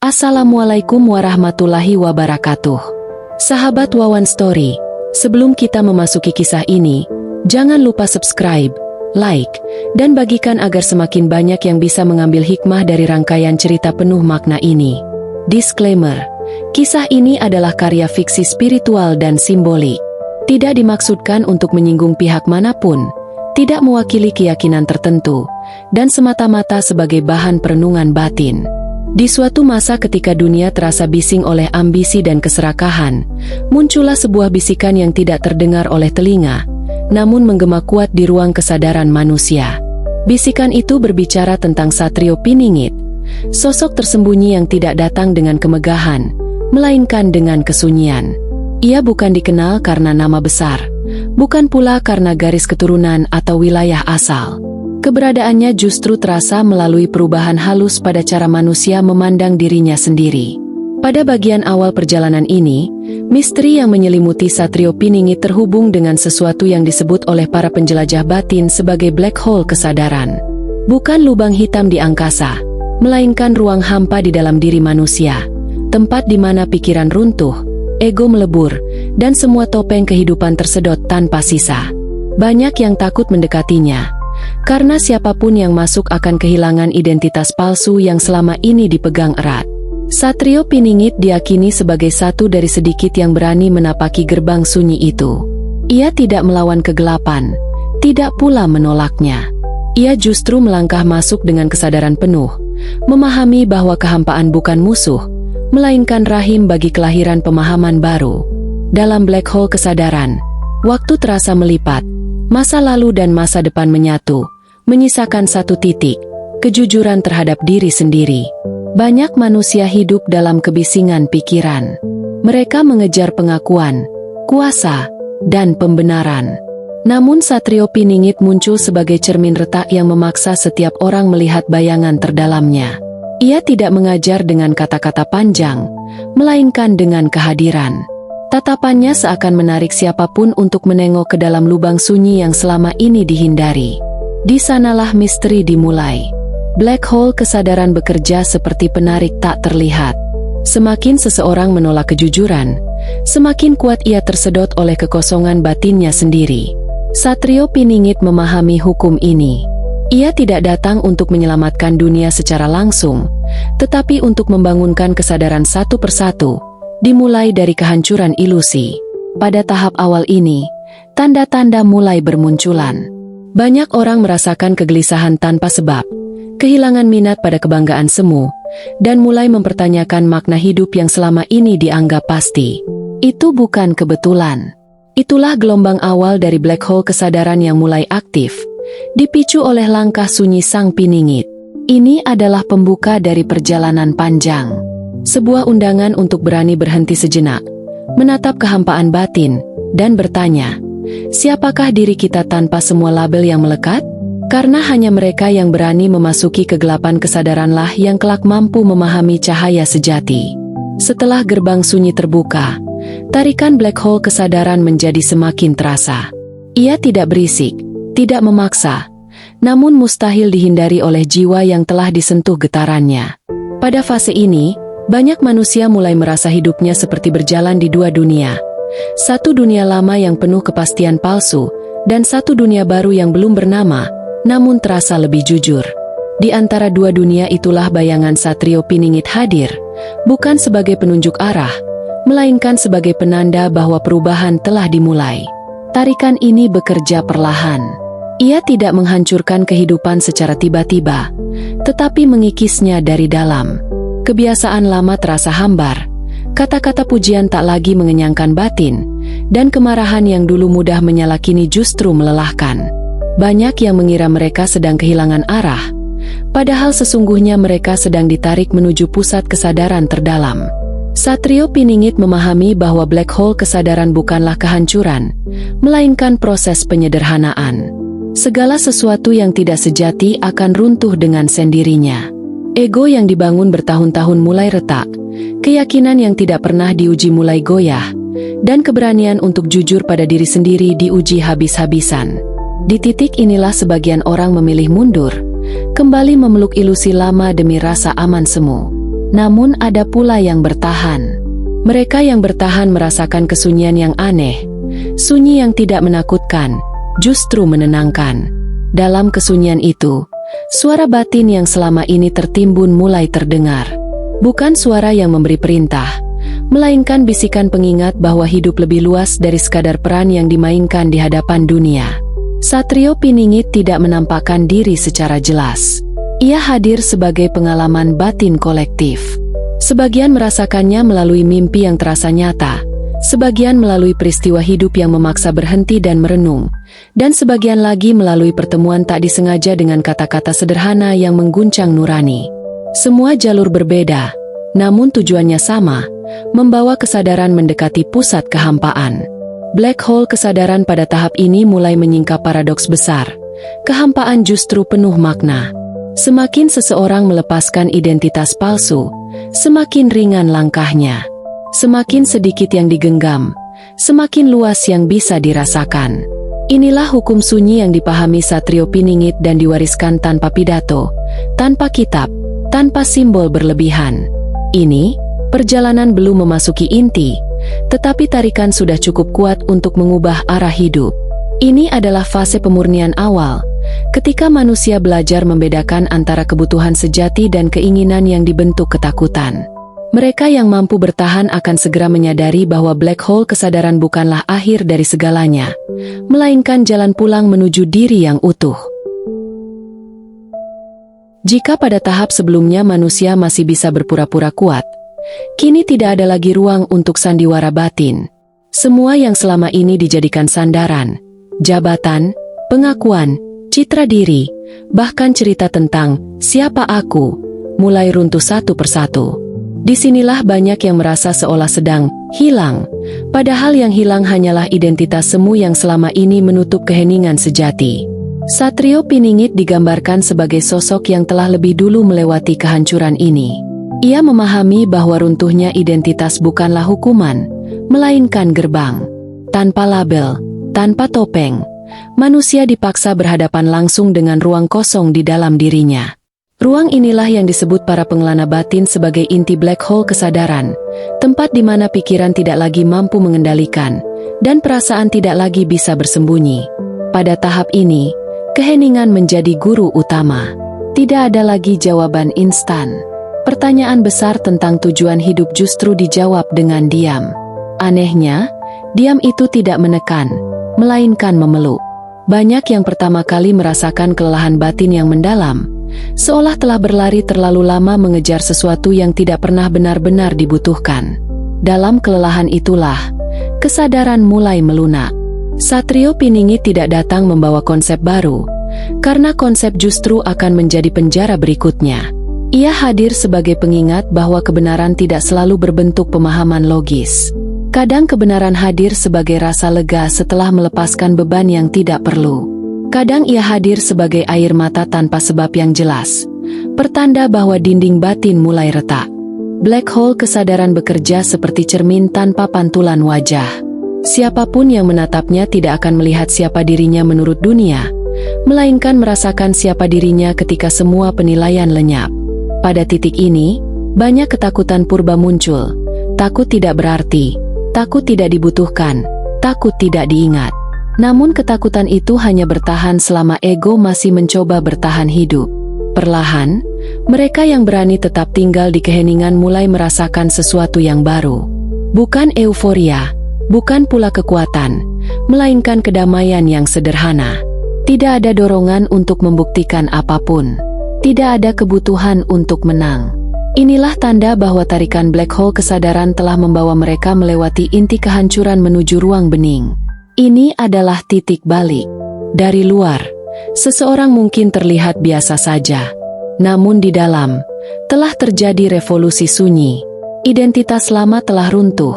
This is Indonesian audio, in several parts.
Assalamualaikum warahmatullahi wabarakatuh. Sahabat Wawan Story, sebelum kita memasuki kisah ini, jangan lupa subscribe, like, dan bagikan agar semakin banyak yang bisa mengambil hikmah dari rangkaian cerita penuh makna ini. Disclaimer, kisah ini adalah karya fiksi spiritual dan simbolik. Tidak dimaksudkan untuk menyinggung pihak manapun, tidak mewakili keyakinan tertentu, dan semata-mata sebagai bahan perenungan batin. Di suatu masa ketika dunia terasa bising oleh ambisi dan keserakahan, muncullah sebuah bisikan yang tidak terdengar oleh telinga, namun menggema kuat di ruang kesadaran manusia. Bisikan itu berbicara tentang Satrio Piningit, sosok tersembunyi yang tidak datang dengan kemegahan, melainkan dengan kesunyian. Ia bukan dikenal karena nama besar, bukan pula karena garis keturunan atau wilayah asal. Keberadaannya justru terasa melalui perubahan halus pada cara manusia memandang dirinya sendiri. Pada bagian awal perjalanan ini, misteri yang menyelimuti Satrio Piningit terhubung dengan sesuatu yang disebut oleh para penjelajah batin sebagai black hole kesadaran. Bukan lubang hitam di angkasa, melainkan ruang hampa di dalam diri manusia, tempat di mana pikiran runtuh, ego melebur, dan semua topeng kehidupan tersedot tanpa sisa. Banyak yang takut mendekatinya, karena siapapun yang masuk akan kehilangan identitas palsu yang selama ini dipegang erat. Satrio Piningit diyakini sebagai satu dari sedikit yang berani menapaki gerbang sunyi itu. Ia tidak melawan kegelapan, tidak pula menolaknya. Ia justru melangkah masuk dengan kesadaran penuh, memahami bahwa kehampaan bukan musuh, melainkan rahim bagi kelahiran pemahaman baru. Dalam black hole kesadaran, waktu terasa melipat, masa lalu dan masa depan menyatu, menyisakan satu titik, kejujuran terhadap diri sendiri. Banyak manusia hidup dalam kebisingan pikiran. Mereka mengejar pengakuan, kuasa, dan pembenaran. Namun Satrio Piningit muncul sebagai cermin retak yang memaksa setiap orang melihat bayangan terdalamnya. Ia tidak mengajar dengan kata-kata panjang, melainkan dengan kehadiran. Tatapannya seakan menarik siapapun untuk menengok ke dalam lubang sunyi yang selama ini dihindari. Di sanalah misteri dimulai. Black hole kesadaran bekerja seperti penarik tak terlihat. Semakin seseorang menolak kejujuran, semakin kuat ia tersedot oleh kekosongan batinnya sendiri. Satrio Piningit memahami hukum ini. Ia tidak datang untuk menyelamatkan dunia secara langsung, tetapi untuk membangunkan kesadaran satu persatu, dimulai dari kehancuran ilusi. Pada tahap awal ini, tanda-tanda mulai bermunculan. Banyak orang merasakan kegelisahan tanpa sebab, kehilangan minat pada kebanggaan semu, dan mulai mempertanyakan makna hidup yang selama ini dianggap pasti. Itu bukan kebetulan. Itulah gelombang awal dari black hole kesadaran yang mulai aktif, dipicu oleh langkah sunyi sang Piningit. Ini adalah pembuka dari perjalanan panjang. Sebuah undangan untuk berani berhenti sejenak, menatap kehampaan batin, dan bertanya, siapakah diri kita tanpa semua label yang melekat? Karena hanya mereka yang berani memasuki kegelapan kesadaranlah yang kelak mampu memahami cahaya sejati. Setelah gerbang sunyi terbuka, tarikan black hole kesadaran menjadi semakin terasa. Ia tidak berisik, tidak memaksa, namun mustahil dihindari oleh jiwa yang telah disentuh getarannya. Pada fase ini, banyak manusia mulai merasa hidupnya seperti berjalan di dua dunia. Satu dunia lama yang penuh kepastian palsu, dan satu dunia baru yang belum bernama, namun terasa lebih jujur. Di antara dua dunia itulah bayangan Satrio Piningit hadir, bukan sebagai penunjuk arah, melainkan sebagai penanda bahwa perubahan telah dimulai. Tarikan ini bekerja perlahan. Ia tidak menghancurkan kehidupan secara tiba-tiba, tetapi mengikisnya dari dalam. Kebiasaan lama terasa hambar, kata-kata pujian tak lagi mengenyangkan batin, dan kemarahan yang dulu mudah menyala kini justru melelahkan. Banyak yang mengira mereka sedang kehilangan arah, padahal sesungguhnya mereka sedang ditarik menuju pusat kesadaran terdalam. Satrio Piningit memahami bahwa black hole kesadaran bukanlah kehancuran, melainkan proses penyederhanaan. Segala sesuatu yang tidak sejati akan runtuh dengan sendirinya. Ego yang dibangun bertahun-tahun mulai retak, keyakinan yang tidak pernah diuji mulai goyah, dan keberanian untuk jujur pada diri sendiri diuji habis-habisan. Di titik inilah sebagian orang memilih mundur, kembali memeluk ilusi lama demi rasa aman semu. Namun ada pula yang bertahan. Mereka yang bertahan merasakan kesunyian yang aneh, sunyi yang tidak menakutkan, justru menenangkan. Dalam kesunyian itu, suara batin yang selama ini tertimbun mulai terdengar. Bukan suara yang memberi perintah, melainkan bisikan pengingat bahwa hidup lebih luas dari sekadar peran yang dimainkan di hadapan dunia. Satrio Piningit tidak menampakkan diri secara jelas. Ia hadir sebagai pengalaman batin kolektif. Sebagian merasakannya melalui mimpi yang terasa nyata, sebagian melalui peristiwa hidup yang memaksa berhenti dan merenung, dan sebagian lagi melalui pertemuan tak disengaja dengan kata-kata sederhana yang mengguncang nurani. Semua jalur berbeda, namun tujuannya sama, membawa kesadaran mendekati pusat kehampaan. Black hole kesadaran pada tahap ini mulai menyingkap paradoks besar. Kehampaan justru penuh makna. Semakin seseorang melepaskan identitas palsu, semakin ringan langkahnya. Semakin sedikit yang digenggam, semakin luas yang bisa dirasakan. Inilah hukum sunyi yang dipahami Satrio Piningit dan diwariskan tanpa pidato, tanpa kitab, tanpa simbol berlebihan. Ini, perjalanan belum memasuki inti, tetapi tarikan sudah cukup kuat untuk mengubah arah hidup. Ini adalah fase pemurnian awal, ketika manusia belajar membedakan antara kebutuhan sejati dan keinginan yang dibentuk ketakutan. Mereka yang mampu bertahan akan segera menyadari bahwa black hole kesadaran bukanlah akhir dari segalanya, melainkan jalan pulang menuju diri yang utuh. Jika pada tahap sebelumnya manusia masih bisa berpura-pura kuat, kini tidak ada lagi ruang untuk sandiwara batin. Semua yang selama ini dijadikan sandaran, jabatan, pengakuan, citra diri, bahkan cerita tentang siapa aku, mulai runtuh satu persatu. Disinilah banyak yang merasa seolah sedang hilang, padahal yang hilang hanyalah identitas semu yang selama ini menutup keheningan sejati. Satrio Piningit digambarkan sebagai sosok yang telah lebih dulu melewati kehancuran ini. Ia memahami bahwa runtuhnya identitas bukanlah hukuman, melainkan gerbang. Tanpa label, tanpa topeng, manusia dipaksa berhadapan langsung dengan ruang kosong di dalam dirinya. Ruang inilah yang disebut para pengelana batin sebagai inti black hole kesadaran, tempat di mana pikiran tidak lagi mampu mengendalikan, dan perasaan tidak lagi bisa bersembunyi. Pada tahap ini, keheningan menjadi guru utama. Tidak ada lagi jawaban instan. Pertanyaan besar tentang tujuan hidup justru dijawab dengan diam. Anehnya, diam itu tidak menekan, melainkan memeluk. Banyak yang pertama kali merasakan kelelahan batin yang mendalam, seolah telah berlari terlalu lama mengejar sesuatu yang tidak pernah benar-benar dibutuhkan. Dalam kelelahan itulah, kesadaran mulai melunak. Satrio Piningit tidak datang membawa konsep baru, karena konsep justru akan menjadi penjara berikutnya. Ia hadir sebagai pengingat bahwa kebenaran tidak selalu berbentuk pemahaman logis. Kadang kebenaran hadir sebagai rasa lega setelah melepaskan beban yang tidak perlu. Kadang ia hadir sebagai air mata tanpa sebab yang jelas, pertanda bahwa dinding batin mulai retak. Black hole kesadaran bekerja seperti cermin tanpa pantulan wajah. Siapapun yang menatapnya tidak akan melihat siapa dirinya menurut dunia, melainkan merasakan siapa dirinya ketika semua penilaian lenyap. Pada titik ini, banyak ketakutan purba muncul. Takut tidak berarti, takut tidak dibutuhkan, takut tidak diingat. Namun ketakutan itu hanya bertahan selama ego masih mencoba bertahan hidup. Perlahan, mereka yang berani tetap tinggal di keheningan mulai merasakan sesuatu yang baru. Bukan euforia, bukan pula kekuatan, melainkan kedamaian yang sederhana. Tidak ada dorongan untuk membuktikan apapun. Tidak ada kebutuhan untuk menang. Inilah tanda bahwa tarikan black hole kesadaran telah membawa mereka melewati inti kehancuran menuju ruang bening. Ini adalah titik balik. Dari luar, seseorang mungkin terlihat biasa saja. Namun di dalam, telah terjadi revolusi sunyi. Identitas lama telah runtuh,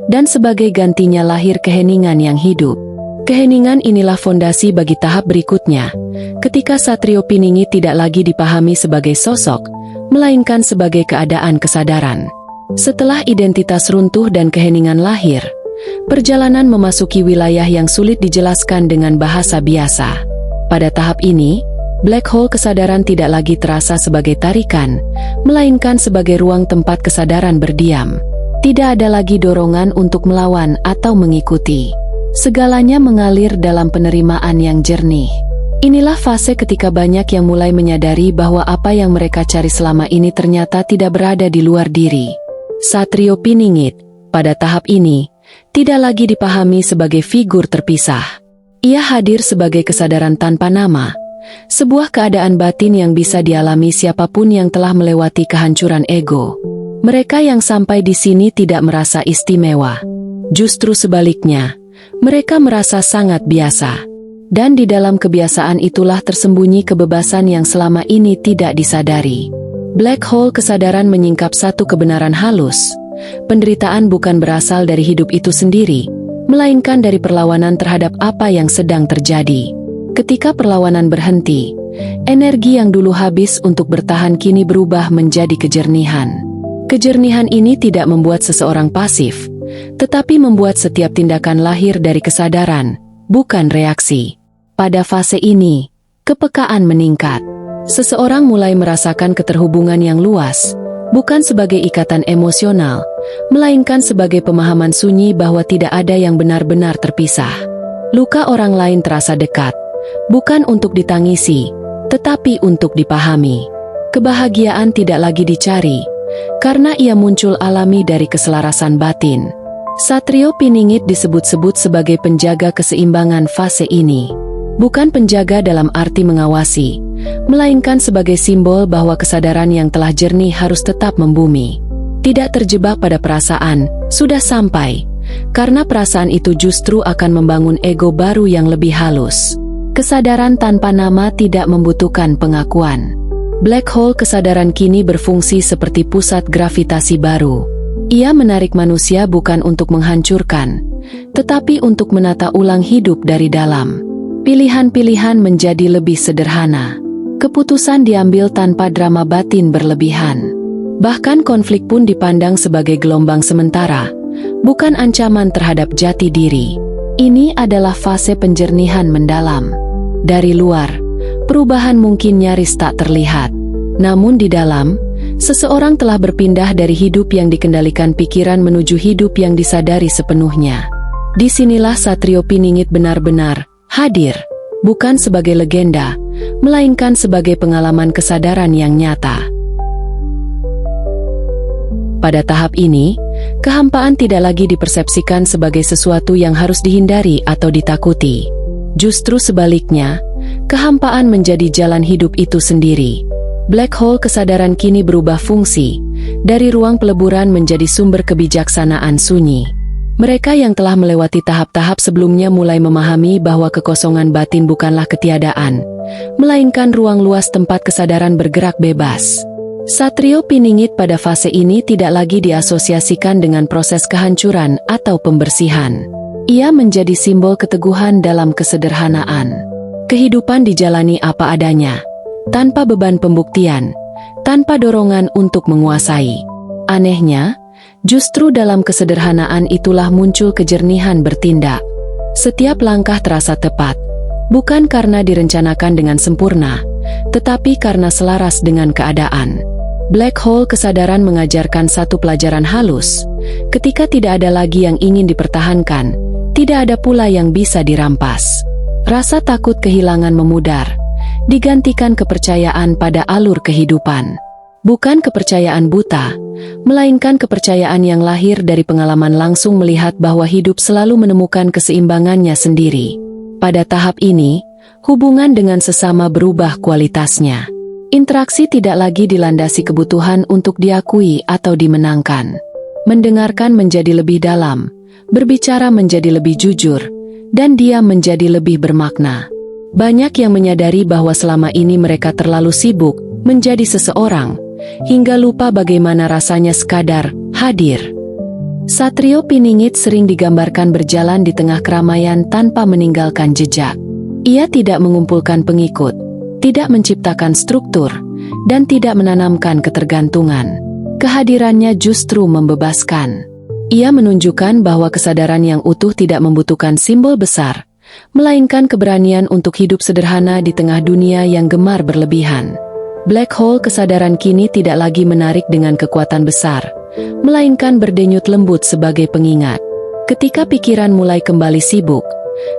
dan sebagai gantinya lahir keheningan yang hidup. Keheningan inilah fondasi bagi tahap berikutnya, ketika Satrio Piningit tidak lagi dipahami sebagai sosok, melainkan sebagai keadaan kesadaran. Setelah identitas runtuh dan keheningan lahir, perjalanan memasuki wilayah yang sulit dijelaskan dengan bahasa biasa. Pada tahap ini, Black hole kesadaran tidak lagi terasa sebagai tarikan, melainkan sebagai ruang tempat kesadaran berdiam. Tidak ada lagi dorongan untuk melawan atau mengikuti. Segalanya mengalir dalam penerimaan yang jernih. Inilah fase ketika banyak yang mulai menyadari bahwa apa yang mereka cari selama ini ternyata tidak berada di luar diri. Satrio Piningit, pada tahap ini, tidak lagi dipahami sebagai figur terpisah. Ia hadir sebagai kesadaran tanpa nama. Sebuah keadaan batin yang bisa dialami siapapun yang telah melewati kehancuran ego. Mereka yang sampai di sini tidak merasa istimewa. Justru sebaliknya, mereka merasa sangat biasa. Dan di dalam kebiasaan itulah tersembunyi kebebasan yang selama ini tidak disadari. Black hole kesadaran menyingkap satu kebenaran halus. Penderitaan bukan berasal dari hidup itu sendiri, melainkan dari perlawanan terhadap apa yang sedang terjadi. Ketika perlawanan berhenti, energi yang dulu habis untuk bertahan kini berubah menjadi kejernihan. Kejernihan ini tidak membuat seseorang pasif, tetapi membuat setiap tindakan lahir dari kesadaran, bukan reaksi. Pada fase ini, kepekaan meningkat. Seseorang mulai merasakan keterhubungan yang luas, bukan sebagai ikatan emosional, melainkan sebagai pemahaman sunyi bahwa tidak ada yang benar-benar terpisah. Luka orang lain terasa dekat, bukan untuk ditangisi, tetapi untuk dipahami. Kebahagiaan tidak lagi dicari, karena ia muncul alami dari keselarasan batin. Satrio Piningit disebut-sebut sebagai penjaga keseimbangan fase ini. Bukan penjaga dalam arti mengawasi, melainkan sebagai simbol bahwa kesadaran yang telah jernih harus tetap membumi. Tidak terjebak pada perasaan, sudah sampai, karena perasaan itu justru akan membangun ego baru yang lebih halus. Kesadaran tanpa nama tidak membutuhkan pengakuan. Black hole kesadaran kini berfungsi seperti pusat gravitasi baru. Ia menarik manusia bukan untuk menghancurkan, tetapi untuk menata ulang hidup dari dalam. Pilihan-pilihan menjadi lebih sederhana. Keputusan diambil tanpa drama batin berlebihan. Bahkan konflik pun dipandang sebagai gelombang sementara, bukan ancaman terhadap jati diri. Ini adalah fase penjernihan mendalam. Dari luar, perubahan mungkin nyaris tak terlihat. Namun di dalam, seseorang telah berpindah dari hidup yang dikendalikan pikiran menuju hidup yang disadari sepenuhnya. Disinilah Satrio Piningit benar-benar hadir, bukan sebagai legenda, melainkan sebagai pengalaman kesadaran yang nyata. Pada tahap ini, kehampaan tidak lagi dipersepsikan sebagai sesuatu yang harus dihindari atau ditakuti. Justru sebaliknya, kehampaan menjadi jalan hidup itu sendiri. Black hole kesadaran kini berubah fungsi, dari ruang peleburan menjadi sumber kebijaksanaan sunyi. Mereka yang telah melewati tahap-tahap sebelumnya mulai memahami bahwa kekosongan batin bukanlah ketiadaan, melainkan ruang luas tempat kesadaran bergerak bebas. Satrio Piningit pada fase ini tidak lagi diasosiasikan dengan proses kehancuran atau pembersihan. Ia menjadi simbol keteguhan dalam kesederhanaan. Kehidupan dijalani apa adanya, tanpa beban pembuktian, tanpa dorongan untuk menguasai. Anehnya, justru dalam kesederhanaan itulah muncul kejernihan bertindak. Setiap langkah terasa tepat, bukan karena direncanakan dengan sempurna, tetapi karena selaras dengan keadaan. Black hole kesadaran mengajarkan satu pelajaran halus. Ketika tidak ada lagi yang ingin dipertahankan, tidak ada pula yang bisa dirampas. Rasa takut kehilangan memudar, digantikan kepercayaan pada alur kehidupan. Bukan kepercayaan buta, melainkan kepercayaan yang lahir dari pengalaman langsung melihat bahwa hidup selalu menemukan keseimbangannya sendiri. Pada tahap ini, hubungan dengan sesama berubah kualitasnya. Interaksi tidak lagi dilandasi kebutuhan untuk diakui atau dimenangkan. Mendengarkan menjadi lebih dalam, berbicara menjadi lebih jujur, dan diam menjadi lebih bermakna. Banyak yang menyadari bahwa selama ini mereka terlalu sibuk menjadi seseorang, hingga lupa bagaimana rasanya sekadar hadir. Satrio Piningit sering digambarkan berjalan di tengah keramaian tanpa meninggalkan jejak. Ia tidak mengumpulkan pengikut, tidak menciptakan struktur, dan tidak menanamkan ketergantungan. Kehadirannya justru membebaskan. Ia menunjukkan bahwa kesadaran yang utuh tidak membutuhkan simbol besar, melainkan keberanian untuk hidup sederhana di tengah dunia yang gemar berlebihan. Black hole kesadaran kini tidak lagi menarik dengan kekuatan besar, melainkan berdenyut lembut sebagai pengingat. Ketika pikiran mulai kembali sibuk,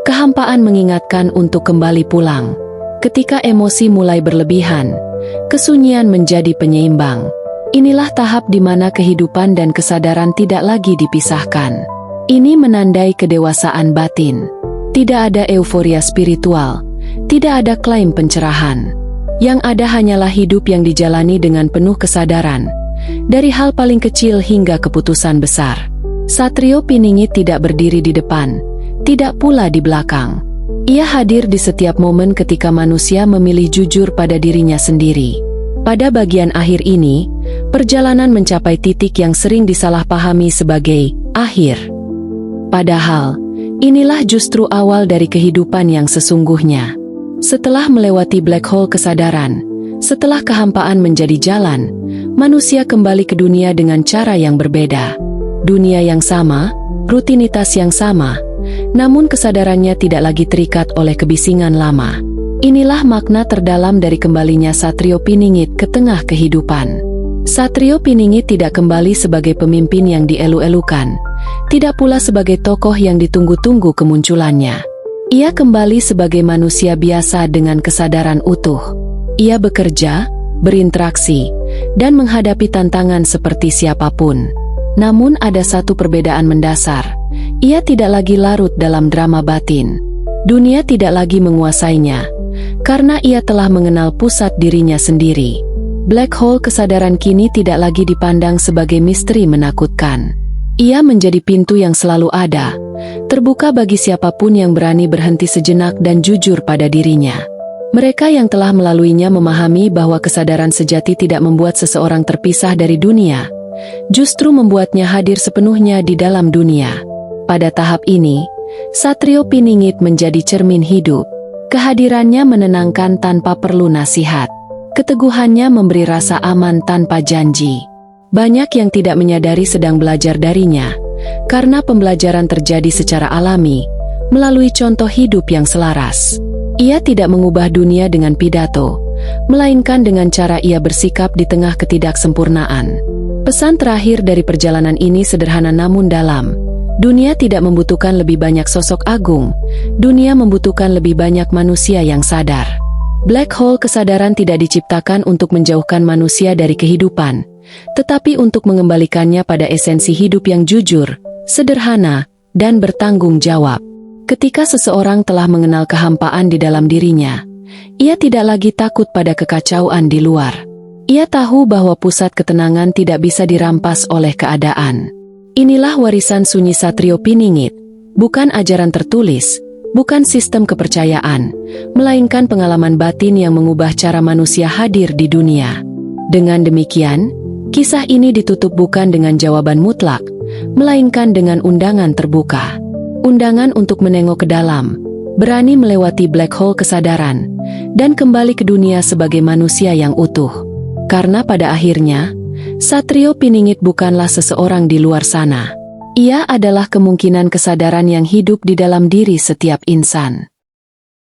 kehampaan mengingatkan untuk kembali pulang. Ketika emosi mulai berlebihan, kesunyian menjadi penyeimbang. Inilah tahap di mana kehidupan dan kesadaran tidak lagi dipisahkan. Ini menandai kedewasaan batin. Tidak ada euforia spiritual, tidak ada klaim pencerahan. Yang ada hanyalah hidup yang dijalani dengan penuh kesadaran, dari hal paling kecil hingga keputusan besar. Satrio Piningit tidak berdiri di depan, tidak pula di belakang. Ia hadir di setiap momen ketika manusia memilih jujur pada dirinya sendiri. Pada bagian akhir ini, perjalanan mencapai titik yang sering disalahpahami sebagai akhir. Padahal, inilah justru awal dari kehidupan yang sesungguhnya. Setelah melewati black hole kesadaran, setelah kehampaan menjadi jalan, manusia kembali ke dunia dengan cara yang berbeda. Dunia yang sama, rutinitas yang sama, namun kesadarannya tidak lagi terikat oleh kebisingan lama. Inilah makna terdalam dari kembalinya Satrio Piningit ke tengah kehidupan. Satrio Piningit tidak kembali sebagai pemimpin yang dielu-elukan, tidak pula sebagai tokoh yang ditunggu-tunggu kemunculannya. Ia kembali sebagai manusia biasa dengan kesadaran utuh. Ia bekerja, berinteraksi, dan menghadapi tantangan seperti siapapun. Namun ada satu perbedaan mendasar. Ia tidak lagi larut dalam drama batin. Dunia tidak lagi menguasainya, karena ia telah mengenal pusat dirinya sendiri. Black hole kesadaran kini tidak lagi dipandang sebagai misteri menakutkan. Ia menjadi pintu yang selalu ada, terbuka bagi siapapun yang berani berhenti sejenak dan jujur pada dirinya. Mereka yang telah melaluinya memahami bahwa kesadaran sejati tidak membuat seseorang terpisah dari dunia, justru membuatnya hadir sepenuhnya di dalam dunia. Pada tahap ini, Satrio Piningit menjadi cermin hidup. Kehadirannya menenangkan tanpa perlu nasihat. Keteguhannya memberi rasa aman tanpa janji. Banyak yang tidak menyadari sedang belajar darinya, karena pembelajaran terjadi secara alami, melalui contoh hidup yang selaras. Ia tidak mengubah dunia dengan pidato, melainkan dengan cara ia bersikap di tengah ketidaksempurnaan. Pesan terakhir dari perjalanan ini sederhana namun dalam. Dunia tidak membutuhkan lebih banyak sosok agung, dunia membutuhkan lebih banyak manusia yang sadar. Black hole kesadaran tidak diciptakan untuk menjauhkan manusia dari kehidupan, tetapi untuk mengembalikannya pada esensi hidup yang jujur, sederhana, dan bertanggung jawab. Ketika seseorang telah mengenal kehampaan di dalam dirinya, ia tidak lagi takut pada kekacauan di luar. Ia tahu bahwa pusat ketenangan tidak bisa dirampas oleh keadaan. Inilah warisan sunyi Satrio Piningit, bukan ajaran tertulis, bukan sistem kepercayaan, melainkan pengalaman batin yang mengubah cara manusia hadir di dunia. Dengan demikian, kisah ini ditutup bukan dengan jawaban mutlak, melainkan dengan undangan terbuka. Undangan untuk menengok ke dalam, berani melewati black hole kesadaran, dan kembali ke dunia sebagai manusia yang utuh. Karena pada akhirnya, Satrio Piningit bukanlah seseorang di luar sana. Ia adalah kemungkinan kesadaran yang hidup di dalam diri setiap insan.